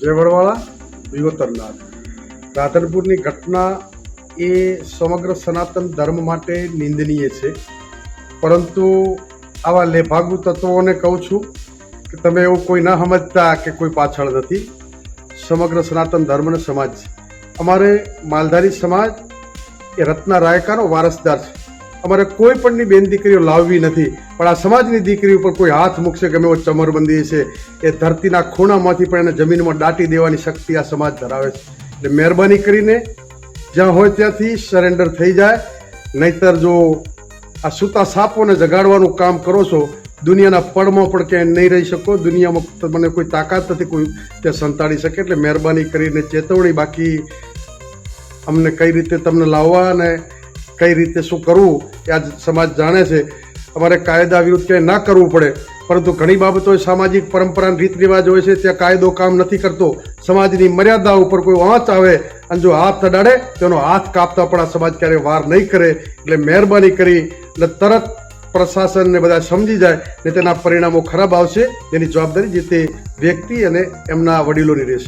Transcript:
જેવડવાળા વિગોતરનાથ રાધનપુરની ઘટના એ સમગ્ર સનાતન ધર્મ માટે નિંદનીય છે, પરંતુ આવા લેભાગુ તત્વોને કહું છું કે તમે એવું કોઈ ન સમજતા કે કોઈ પાછળ નથી. સમગ્ર સનાતન ધર્મનો સમાજ છે. અમારે માલધારી સમાજ એ રત્ના રાયકાનો વારસદાર છે. અમારે કોઈ પણની બેન દીકરીઓ લાવવી નથી, પણ આ સમાજની દીકરી ઉપર કોઈ હાથ મૂકશે ગમે એવો ચમરબંધી છે એ ધરતીના ખૂણામાંથી પણ એને જમીનમાં દાટી દેવાની શક્તિ આ સમાજ ધરાવે છે. એટલે મહેરબાની કરીને જ્યાં હોય ત્યાંથી સરેન્ડર થઈ જાય, નહીતર જો આ સૂતા સાપોને જગાડવાનું કામ કરો છો, દુનિયાના પડમાં પણ ક્યાંય નહીં રહી શકો. દુનિયામાં મને કોઈ તાકાત નથી કોઈ ત્યાં સંતાડી શકે. એટલે મહેરબાની કરીને ચેતવણી. બાકી અમને કઈ રીતે તમને લાવવા અને કઈ રીતે શું કરવું એ આજ સમાજ જાણે છે. અમારે કાયદા વિરુદ્ધ ક્યાંય ના કરવું પડે, પરંતુ ઘણી બાબતો સામાજિક પરંપરા રીત રિવાજ હોય છે, ત્યાં કાયદો કામ નથી કરતો. સમાજની મર્યાદા ઉપર કોઈ વાંચ આવે અને જો હાથ અડાડે તેનો હાથ કાપતા પણ આ સમાજ ક્યારેય વાર નહીં કરે. એટલે મહેરબાની કરી એટલે તરત પ્રશાસનને બધા સમજી જાય ને તેના પરિણામો ખરાબ આવશે. એની જવાબદારી જે તે વ્યક્તિ અને એમના વડીલોની રહેશે.